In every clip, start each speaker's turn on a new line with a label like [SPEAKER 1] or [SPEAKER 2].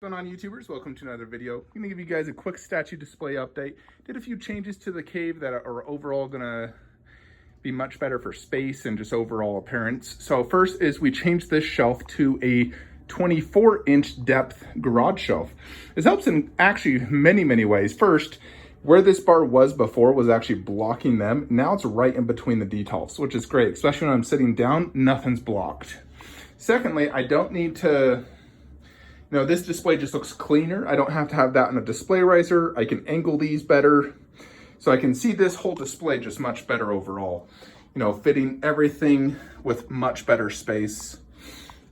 [SPEAKER 1] What's going on, YouTubers? Welcome to another video. I'm going to give you guys a quick statue display update. Did a few changes to the cave that are overall going to be much better for space and just overall appearance. So first is we changed this shelf to a 24-inch depth garage shelf. This helps in actually many ways. First, where this bar was before was actually blocking them. Now it's right in between the details, which is great, especially when I'm sitting down, nothing's blocked. Secondly, I don't need to this display just looks cleaner. I don't have to have that in a display riser. I can angle these better. So I can see this whole display just much better overall. Fitting everything with much better space.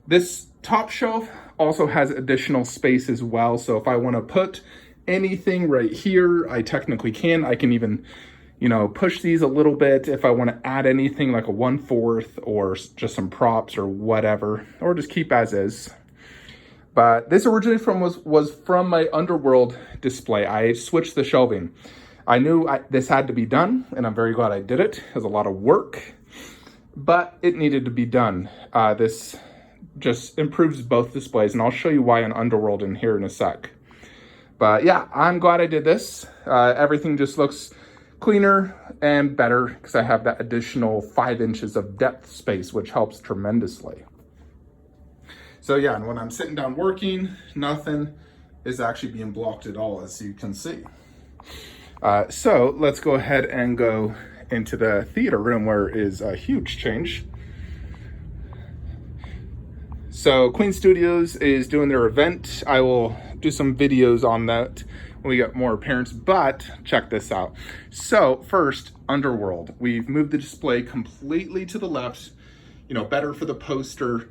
[SPEAKER 1] This top shelf also has additional space as well. So if I want to put anything right here, I technically can. I can even, push these a little bit if I want to add anything like a 1/4 or just some props or whatever, or just keep as is. But this originally was from my Underworld display. I switched the shelving. I knew this had to be done, and I'm very glad I did it. It was a lot of work, but it needed to be done. This just improves both displays, and I'll show you why on Underworld in here in a sec. But yeah, I'm glad I did this. Everything just looks cleaner and better because I have that additional 5 inches of depth space, which helps tremendously. So yeah, and when I'm sitting down working, nothing is actually being blocked at all, as you can see. So let's go ahead and go into the theater room, where is a huge change. So Queen Studios is doing their event. I will do some videos on that when we get more appearance, but check this out. So first, Underworld. We've moved the display completely to the left, better for the poster,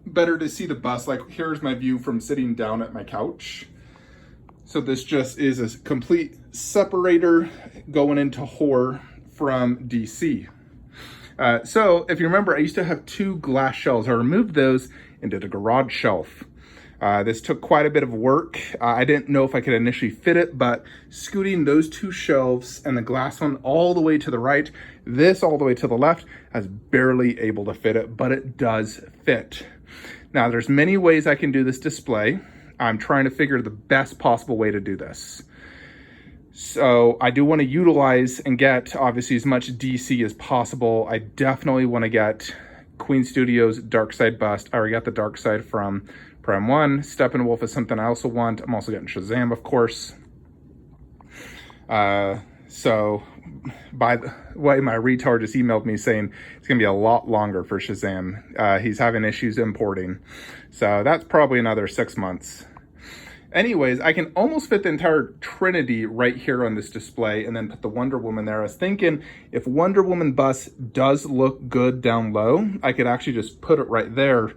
[SPEAKER 1] better to see the bus. Like, here's my view from sitting down at my couch. So this just is a complete separator going into horror from DC. So if you remember, I used to have 2 glass shelves. I removed those and did a garage shelf. This took quite a bit of work. I didn't know if I could initially fit it, but scooting those 2 shelves and the glass one all the way to the right, this all the way to the left, has barely able to fit it, but it does fit. Now, there's many ways I can do this display. I'm trying to figure the best possible way to do this. So I do want to utilize and get, obviously, as much DC as possible. I definitely want to get Queen Studios Darkseid bust. I already got the Darkseid from Prime 1. Steppenwolf is something I also want. I'm also getting Shazam, of course. So by the way, my retard just emailed me saying it's going to be a lot longer for Shazam. He's having issues importing. So that's probably another 6 months. Anyways, I can almost fit the entire Trinity right here on this display and then put the Wonder Woman there. I was thinking if Wonder Woman bust does look good down low, I could actually just put it right there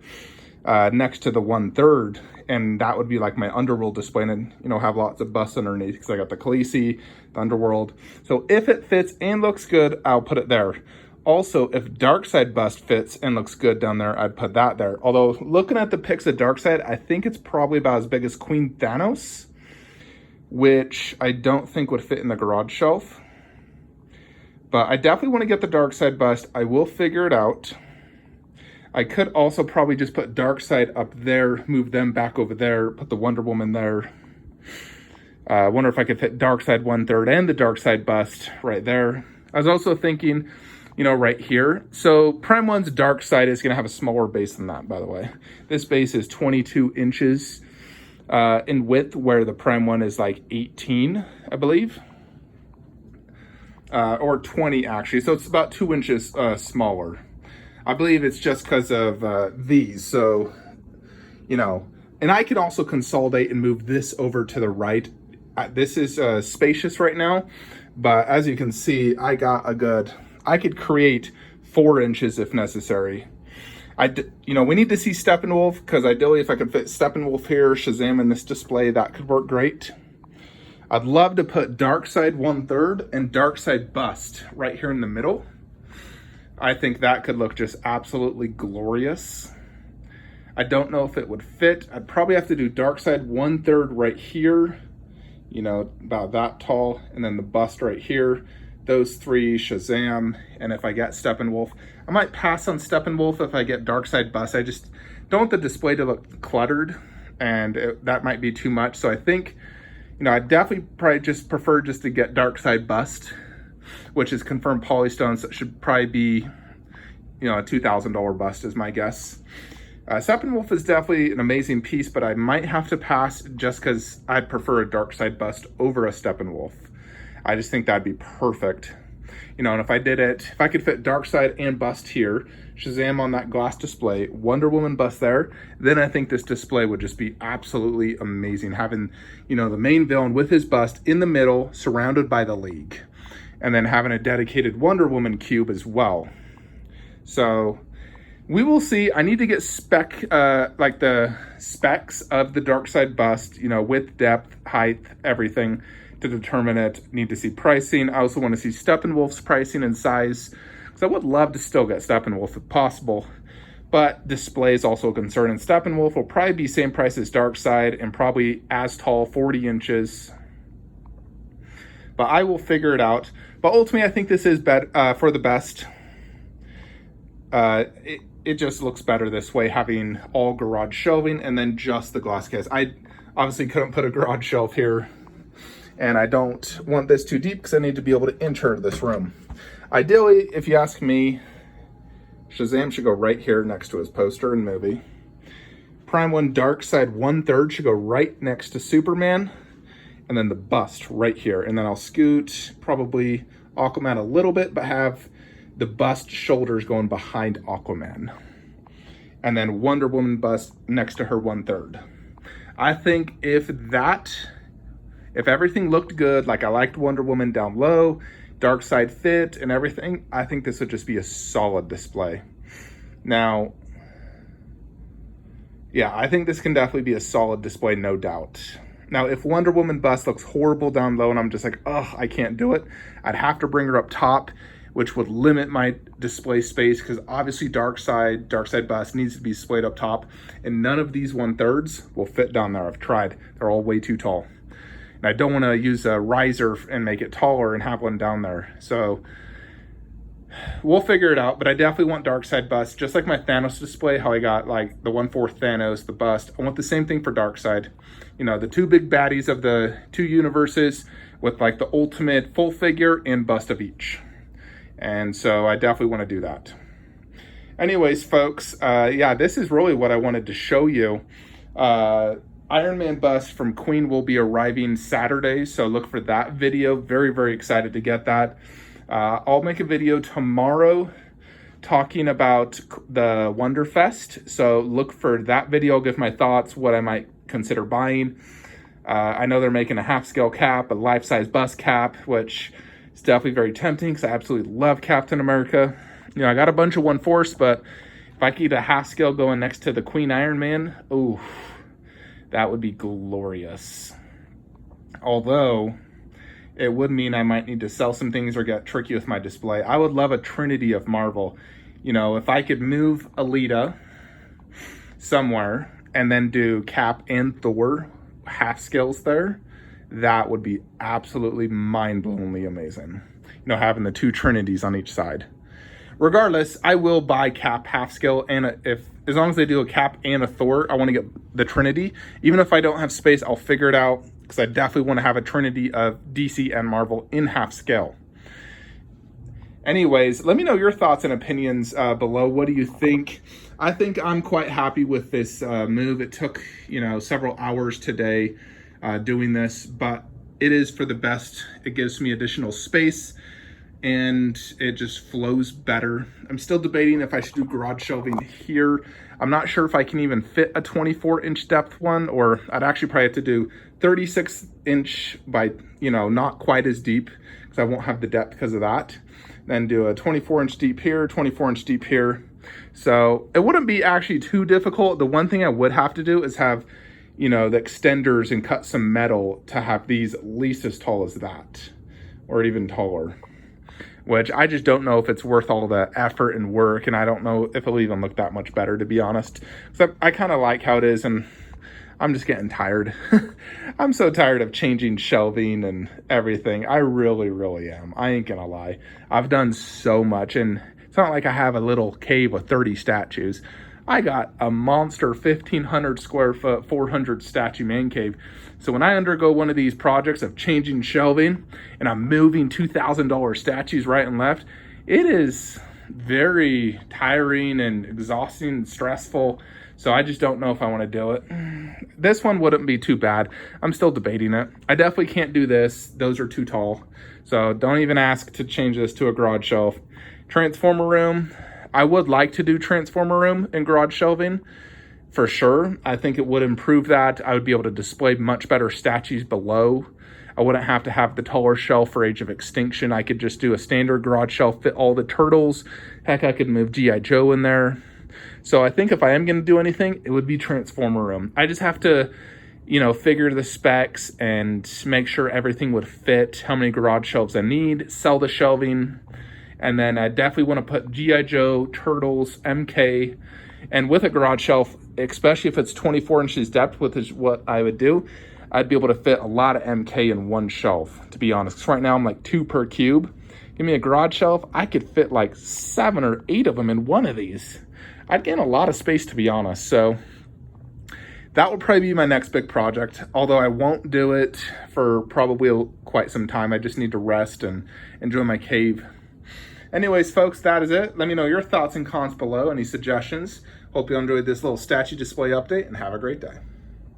[SPEAKER 1] next to the 1/3. And that would be like my Underworld display, and have lots of busts underneath because I got the Khaleesi, the Underworld. So if it fits and looks good, I'll put it there. Also, if Darkseid bust fits and looks good down there, I'd put that there. Although looking at the pics of Darkseid, I think it's probably about as big as Queen Thanos, which I don't think would fit in the garage shelf. But I definitely want to get the Darkseid bust. I will figure it out. I could also probably just put Darkseid up there, move them back over there, put the Wonder Woman there. I wonder if I could fit Darkseid 1/3 and the Darkseid bust right there. I was also thinking, right here. So Prime 1's Darkseid is going to have a smaller base than that, by the way. This base is 22 inches in width, where the Prime 1 is like 18, I believe. Or 20, actually. So it's about 2 inches smaller. I believe it's just because of these. So, and I can also consolidate and move this over to the right. This is spacious right now, but as you can see, I could create 4 inches if necessary. We need to see Steppenwolf, because ideally if I could fit Steppenwolf here, Shazam in this display, that could work great. I'd love to put Darkseid 1/3 and Darkseid bust right here in the middle. I think that could look just absolutely glorious. I don't know if it would fit. I'd probably have to do Darkseid 1/3 right here, about that tall, and then the bust right here. Those 3, Shazam, and if I get Steppenwolf, I might pass on Steppenwolf if I get Darkseid bust. I just don't want the display to look cluttered. and that might be too much. So I think, you know, I definitely probably just prefer just to get Darkside Bust, which is confirmed polystone, so it should probably be, you know, a $2,000 bust is my guess. Steppenwolf is definitely an amazing piece, but I might have to pass just because I prefer a Darkside Bust over a Steppenwolf. I just think that'd be perfect. You know, and if I did it, if I could fit Darkside and Bust here, Shazam on that glass display, Wonder Woman bust there, then I think this display would just be absolutely amazing. Having, you know, the main villain with his bust in the middle, surrounded by the League, and then having a dedicated Wonder Woman cube as well. So we will see. I need to get like the specs of the Darkside bust, you know, width, depth, height, everything to determine it. Need to see pricing. I also want to see Steppenwolf's pricing and size, because I would love to still get Steppenwolf if possible, but display is also a concern. And Steppenwolf will probably be same price as Darkside and probably as tall, 40 inches. But I will figure it out. But ultimately, I think this is for the best. It just looks better this way, having all garage shelving and then just the glass case. I obviously couldn't put a garage shelf here, and I don't want this too deep because I need to be able to enter this room. Ideally, if you ask me, Shazam should go right here next to his poster and movie. Prime One Darkside 1/3 should go right next to Superman, and then the bust right here. And then I'll scoot probably Aquaman a little bit, but have the bust shoulders going behind Aquaman. And then Wonder Woman bust next to her 1/3. I think if everything looked good, like I liked Wonder Woman down low, Darkside fit and everything, I think this would just be a solid display. Now, yeah, I think this can definitely be a solid display, no doubt. Now, if Wonder Woman bust looks horrible down low and I'm just like, oh, I can't do it, I'd have to bring her up top, which would limit my display space, because obviously Darkside bust needs to be displayed up top, and none of these 1/3 will fit down there. I've tried. They're all way too tall. And I don't want to use a riser and make it taller and have one down there. So we'll figure it out, but I definitely want Darkside bust, just like my Thanos display, how I got like the 1/4 Thanos, the bust. I want the same thing for Darkside. You know, the two big baddies of the two universes with like the ultimate full figure and bust of each. And so I definitely want to do that. Anyways, folks, yeah, this is really what I wanted to show you. Iron Man bust from Queen will be arriving Saturday, so look for that video. Very, very excited to get that. I'll make a video tomorrow talking about the Wonderfest, so look for that video. I'll give my thoughts, what I might consider buying. I know they're making a half-scale cap, a life-size bust cap, which is definitely very tempting because I absolutely love Captain America. You know, I got a bunch of 1/4, but if I could get a half-scale going next to the Queen Iron Man, ooh, that would be glorious. Although, it would mean I might need to sell some things or get tricky with my display. I would love a Trinity of Marvel. You know, if I could move Alita somewhere and then do Cap and Thor half scales there, that would be absolutely mind-blowingly amazing. You know, having the two Trinities on each side. Regardless, I will buy Cap half scale, and as long as they do a Cap and a Thor, I want to get the Trinity. Even if I don't have space, I'll figure it out, because I definitely want to have a Trinity of DC and Marvel in half scale. Anyways, let me know your thoughts and opinions below. What do you think? I think I'm quite happy with this move. It took, you know, several hours today doing this, but it is for the best. It gives me additional space, and it just flows better. I'm still debating if I should do garage shelving here. I'm not sure if I can even fit a 24-inch depth one, or I'd actually probably have to do 36-inch by, you know, not quite as deep, because I won't have the depth because of that. Then do a 24-inch deep here, 24-inch deep here. So it wouldn't be actually too difficult. The one thing I would have to do is have, you know, the extenders and cut some metal to have these at least as tall as that, or even taller, which I just don't know if it's worth all the effort and work, and I don't know if it'll even look that much better, to be honest. So I kind of like how it is, and I'm just getting tired. I'm so tired of changing shelving and everything. I really, really am. I ain't gonna lie. I've done so much, and it's not like I have a little cave with 30 statues. I got a monster 1,500 square foot, 400 statue man cave. So when I undergo one of these projects of changing shelving and I'm moving $2,000 statues right and left, it is very tiring and exhausting and stressful. So I just don't know if I want to do it. This one wouldn't be too bad. I'm still debating it. I definitely can't do this. Those are too tall. So don't even ask to change this to a garage shelf. Transformer room. I would like to do transformer room and garage shelving for sure. I think it would improve that. I would be able to display much better statues below. I wouldn't have to have the taller shelf for Age of Extinction. I could just do a standard garage shelf, fit all the turtles. Heck, I could move G.I. Joe in there. So I think if I am going to do anything, it would be transformer room. I just have to, you know, figure the specs and make sure everything would fit, how many garage shelves I need, sell the shelving. And then I definitely want to put G.I. Joe, Turtles, MK, and with a garage shelf, especially if it's 24 inches depth, which is what I would do, I'd be able to fit a lot of MK in one shelf, to be honest. 'Cause right now I'm like 2 per cube. Give me a garage shelf, I could fit like 7 or 8 of them in one of these. I'd gain a lot of space, to be honest. So that would probably be my next big project, although I won't do it for probably quite some time. I just need to rest and enjoy my cave. Anyways, folks, that is it. Let me know your thoughts and cons below, any suggestions. Hope you enjoyed this little statue display update, and have a great day.